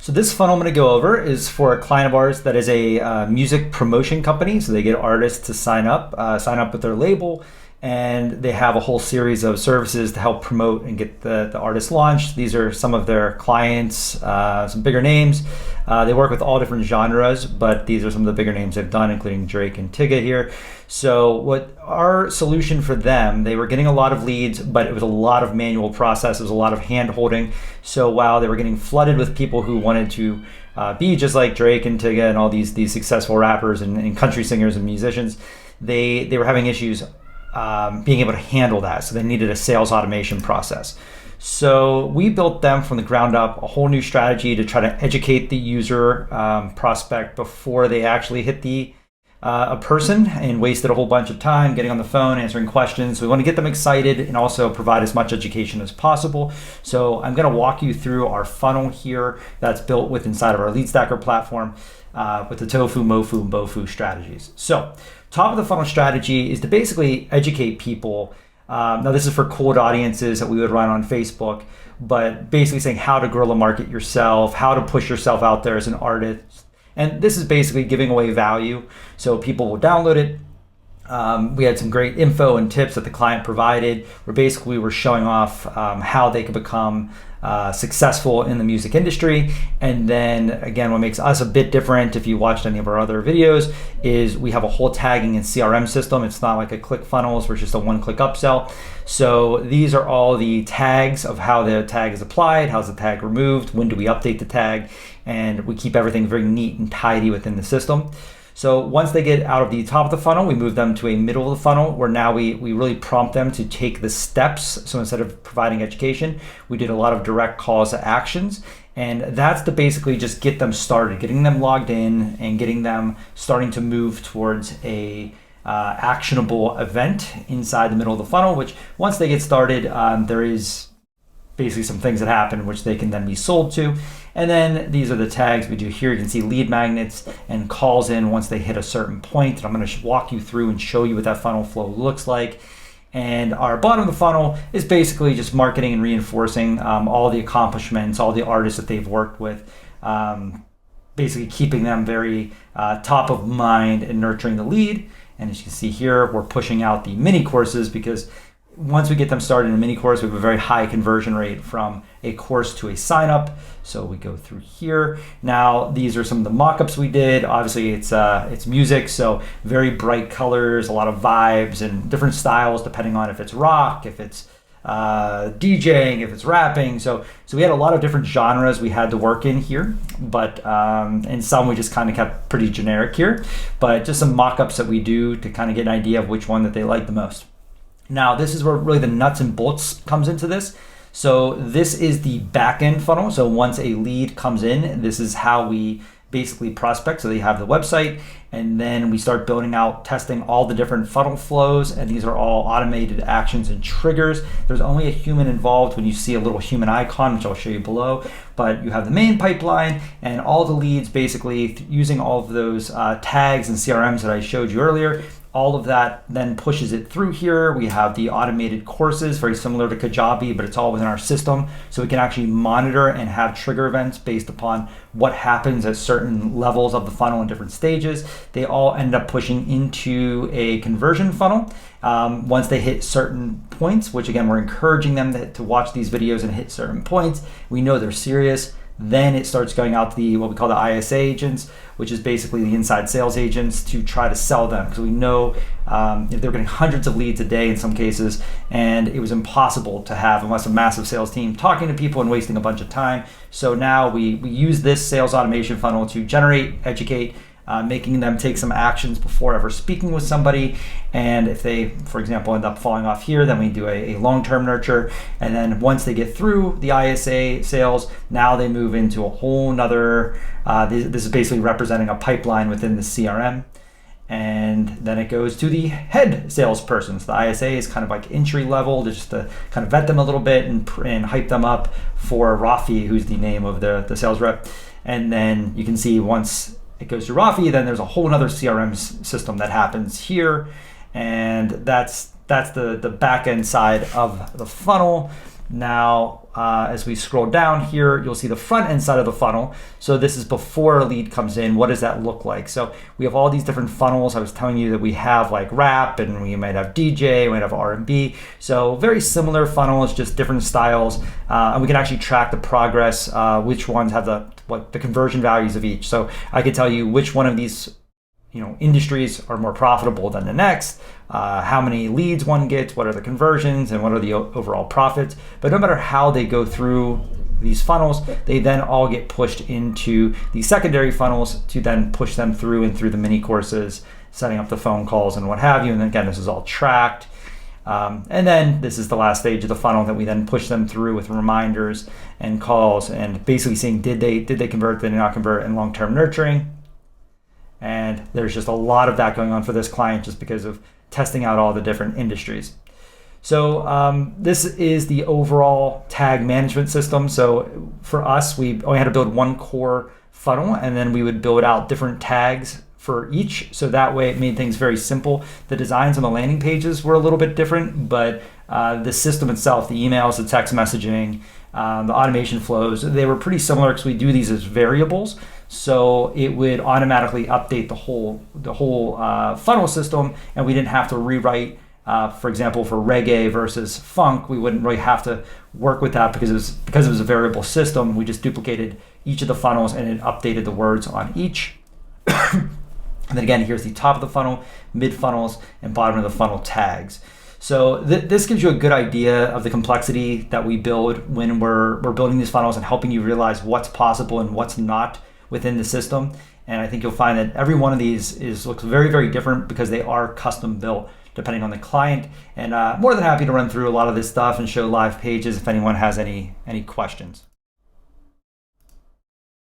So this funnel I'm going to go over is for a client of ours that is a music promotion company. So they get artists to sign up with their label, and they have a whole series of services to help promote and get the artist launched. These are some of their clients, some bigger names. They work with all different genres, but these are some of the bigger names they've done, including Drake and Tyga here. So what our solution for them, they were getting a lot of leads, but it was a lot of manual process. It was a lot of hand holding. So while they were getting flooded with people who wanted to be just like Drake and Tyga and all these successful rappers and country singers and musicians, they were having issues being able to handle that. So they needed a sales automation process. So we built them from the ground up, a whole new strategy to try to educate the user prospect before they actually hit a person, and wasted a whole bunch of time getting on the phone, answering questions. So we want to get them excited and also provide as much education as possible. So I'm going to walk you through our funnel here that's built with inside of our lead stacker platform with the tofu, mofu, and bofu strategies. So top of the funnel strategy is to basically educate people. Now this is for cold audiences that we would run on Facebook, but basically saying how to guerrilla market yourself, how to push yourself out there as an artist. And this is basically giving away value, so people will download it. We had some great info and tips that the client provided, where basically we were showing off how they could become successful in the music industry. And then again, what makes us a bit different, if you watched any of our other videos, is we have a whole tagging and CRM system. It's not like a ClickFunnels where it's just a one-click upsell. So these are all the tags of how the tag is applied, how's the tag removed, when do we update the tag, and we keep everything very neat and tidy within the system. So once they get out of the top of the funnel, we move them to a middle of the funnel, where now we really prompt them to take the steps. So instead of providing education, we did a lot of direct calls to actions. And that's to basically just get them started, getting them logged in and getting them starting to move towards a actionable event inside the middle of the funnel, which once they get started, there is basically some things that happen which they can then be sold to. And then these are the tags we do here. You can see lead magnets and calls in once they hit a certain point. And I'm going to walk you through and show you what that funnel flow looks like. And our bottom of the funnel is basically just marketing and reinforcing all the accomplishments, all the artists that they've worked with, basically keeping them very top of mind and nurturing the lead. And as you can see here, we're pushing out the mini courses, because once we get them started in a mini course, we have a very high conversion rate from a course to a sign up. So we go through here. Now, these are some of the mock-ups we did. Obviously, it's music, so very bright colors, a lot of vibes and different styles depending on if it's rock, if it's DJing, if it's rapping. So we had a lot of different genres we had to work in here, but and some we just kind of kept pretty generic here. But just some mock-ups that we do to kind of get an idea of which one that they like the most. Now, this is where really the nuts and bolts comes into this. So this is the back end funnel. So once a lead comes in, this is how we basically prospect. So they have the website, and then we start building out, testing all the different funnel flows. And these are all automated actions and triggers. There's only a human involved when you see a little human icon, which I'll show you below. But you have the main pipeline and all the leads basically using all of those tags and CRMs that I showed you earlier. All of that then pushes it through here. We have the automated courses, very similar to Kajabi, but it's all within our system. So we can actually monitor and have trigger events based upon what happens at certain levels of the funnel in different stages. They all end up pushing into a conversion funnel once they hit certain points, which again, we're encouraging them to watch these videos and hit certain points. We know they're serious. Then it starts going out to what we call the ISA agents, which is basically the inside sales agents, to try to sell them. Because we know they're getting hundreds of leads a day in some cases, and it was impossible to have, unless a massive sales team, talking to people and wasting a bunch of time. So now we use this sales automation funnel to generate, educate, making them take some actions before ever speaking with somebody. And if they, for example, end up falling off here, then we do a long-term nurture. And then once they get through the ISA sales, now they move into a whole nother, this is basically representing a pipeline within the CRM. And then it goes to the head salesperson. So the ISA is kind of like entry level, just to kind of vet them a little bit and hype them up for Rafi, who's the name of the sales rep. And then you can see once it goes to Rafi, then there's a whole other CRM system that happens here. And that's the back end side of the funnel. Now, as we scroll down here, you'll see the front end side of the funnel. So this is before a lead comes in. What does that look like? So we have all these different funnels. I was telling you that we have like rap, and we might have DJ, we might have R&B. So very similar funnels, just different styles. And we can actually track the progress, which ones have the conversion values of each. So I could tell you which one of these industries are more profitable than the next, how many leads one gets, what are the conversions, and what are the overall profits. But no matter how they go through these funnels, they then all get pushed into these secondary funnels to then push them through and through the mini courses, setting up the phone calls and what have you. And then again, this is all tracked. And then this is the last stage of the funnel that we then push them through with reminders and calls, and basically seeing did they convert, did they not convert, and long-term nurturing. And there's just a lot of that going on for this client just because of testing out all the different industries. So this is the overall tag management system. So for us, we only had to build one core funnel, and then we would build out different tags for each. So that way it made things very simple. The designs on the landing pages were a little bit different, but the system itself, the emails, the text messaging, the automation flows, they were pretty similar because we do these as variables. So it would automatically update the whole funnel system, and we didn't have to rewrite. For example, for reggae versus funk, we wouldn't really have to work with that because it was a variable system. We just duplicated each of the funnels and it updated the words on each. And then again, here's the top of the funnel, mid funnels, and bottom of the funnel tags. So this gives you a good idea of the complexity that we build when we're building these funnels and helping you realize what's possible and what's not within the system. And I think you'll find that every one of these looks very, very different because they are custom built depending on the client. And more than happy to run through a lot of this stuff and show live pages if anyone has any questions.